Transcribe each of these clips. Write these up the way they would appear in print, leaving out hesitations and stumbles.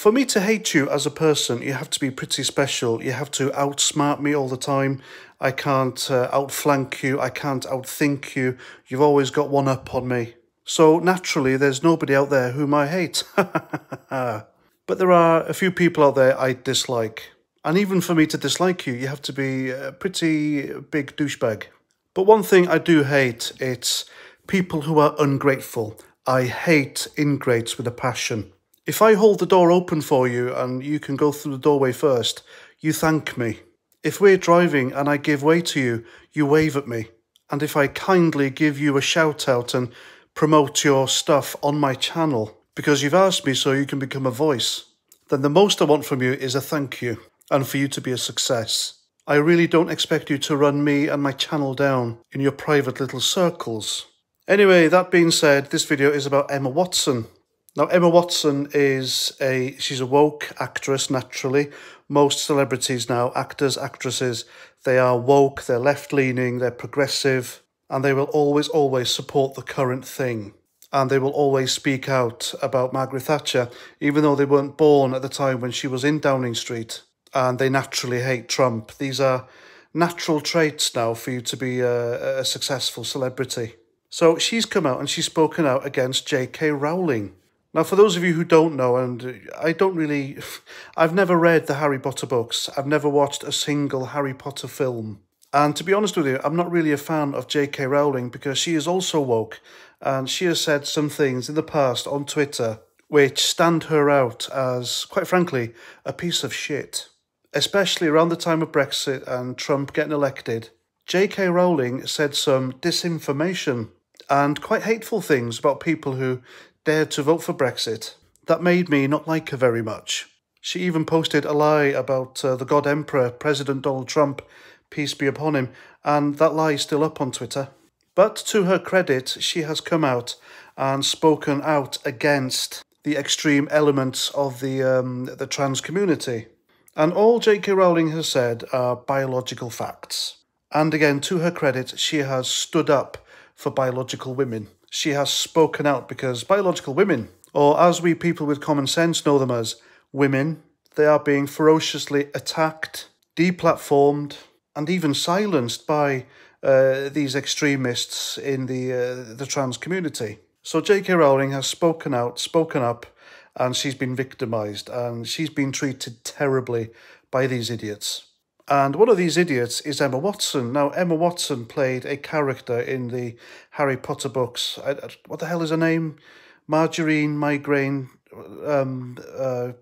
For me to hate you as a person, you have to be pretty special. You have to outsmart me all the time. I can't outflank you. I can't outthink you. You've always got one up on me. So naturally, there's nobody out there whom I hate. But there are a few people out there I dislike. And even for me to dislike you, you have to be a pretty big douchebag. But one thing I do hate, it's people who are ungrateful. I hate ingrates with a passion. If I hold the door open for you and you can go through the doorway first, you thank me. If we're driving and I give way to you, you wave at me. And if I kindly give you a shout out and promote your stuff on my channel because you've asked me so you can become a voice, then the most I want from you is a thank you and for you to be a success. I really don't expect you to run me and my channel down in your private little circles. Anyway, that being said, this video is about Emma Watson. Now, Emma Watson she's a woke actress, naturally. Most celebrities now, actors, actresses, they are woke, they're left-leaning, they're progressive, and they will always, always support the current thing. And they will always speak out about Margaret Thatcher, even though they weren't born at the time when she was in Downing Street. And they naturally hate Trump. These are natural traits now for you to be a successful celebrity. So she's come out and she's spoken out against J.K. Rowling. Now, for those of you who don't know, and I've never read the Harry Potter books. I've never watched a single Harry Potter film. And to be honest with you, I'm not really a fan of J.K. Rowling because she is also woke. And she has said some things in the past on Twitter which stand her out as, quite frankly, a piece of shit. Especially around the time of Brexit and Trump getting elected. J.K. Rowling said some disinformation and quite hateful things about people who dared to vote for Brexit. That made me not like her very much. She even posted a lie about the God Emperor, President Donald Trump, peace be upon him, and that lie is still up on Twitter. But to her credit, she has come out and spoken out against the extreme elements of the trans community. And all J.K. Rowling has said are biological facts. And again, to her credit, she has stood up for biological women. She has spoken out because biological women, or as we people with common sense know them as women, they are being ferociously attacked, deplatformed, and even silenced by these extremists in the trans community. So J.K. Rowling has spoken out, spoken up, and she's been victimised, and she's been treated terribly by these idiots. And one of these idiots is Emma Watson. Now, Emma Watson played a character in the Harry Potter books. What the hell is her name? Margarine, Migraine, or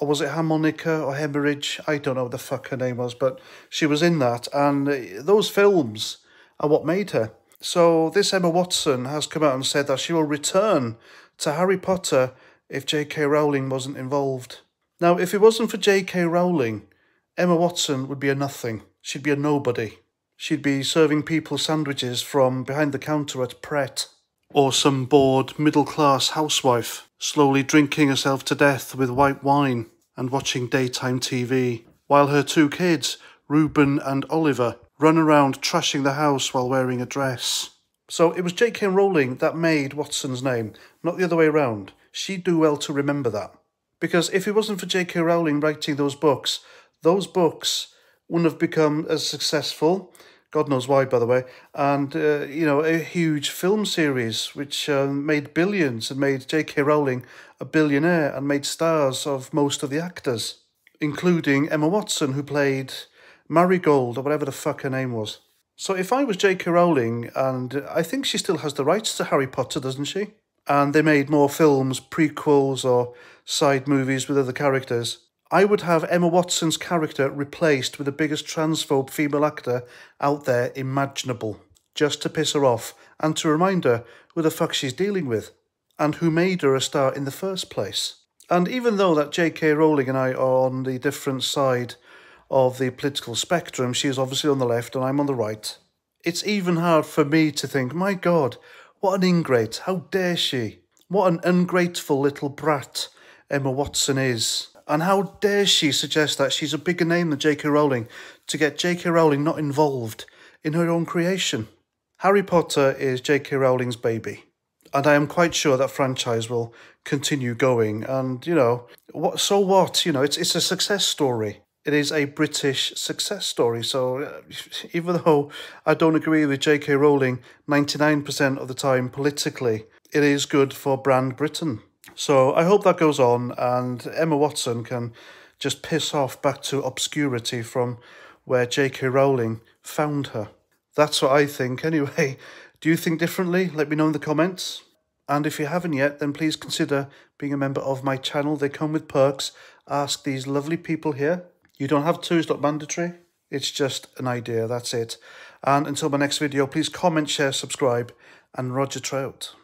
was it Harmonica or Hemorrhage? I don't know what the fuck her name was, but she was in that. And those films are what made her. So this Emma Watson has come out and said that she will return to Harry Potter if J.K. Rowling wasn't involved. Now, if it wasn't for J.K. Rowling, Emma Watson would be a nothing. She'd be a nobody. She'd be serving people sandwiches from behind the counter at Brat. Or some bored middle-class housewife, slowly drinking herself to death with white wine and watching daytime TV, while her two kids, Reuben and Oliver, run around trashing the house while wearing a dress. So it was J.K. Rowling that made Watson's name, not the other way around. She'd do well to remember that. Because if it wasn't for J.K. Rowling writing those books wouldn't have become as successful, God knows why, by the way, and, a huge film series which made billions and made J.K. Rowling a billionaire and made stars of most of the actors, including Emma Watson, who played Marigold, or whatever the fuck her name was. So if I was J.K. Rowling, and I think she still has the rights to Harry Potter, doesn't she? And they made more films, prequels, or side movies with other characters, I would have Emma Watson's character replaced with the biggest transphobe female actor out there imaginable, just to piss her off and to remind her who the fuck she's dealing with, and who made her a star in the first place. And even though that J.K. Rowling and I are on the different side of the political spectrum, she is obviously on the left and I'm on the right, it's even hard for me to think, my God, what an ingrate, how dare she? What an ungrateful little brat Emma Watson is. And how dare she suggest that she's a bigger name than J.K. Rowling to get J.K. Rowling not involved in her own creation. Harry Potter is J.K. Rowling's baby. And I am quite sure that franchise will continue going. And, you know, so what? You know, it's a success story. It is a British success story. So even though I don't agree with J.K. Rowling 99% of the time politically, it is good for brand Britain. So I hope that goes on and Emma Watson can just piss off back to obscurity from where J.K. Rowling found her. That's what I think anyway. Do you think differently? Let me know in the comments. And if you haven't yet, then please consider being a member of my channel. They come with perks. Ask these lovely people here. You don't have to, it's not mandatory. It's just an idea, that's it. And until my next video, please comment, share, subscribe, and Roger Trout.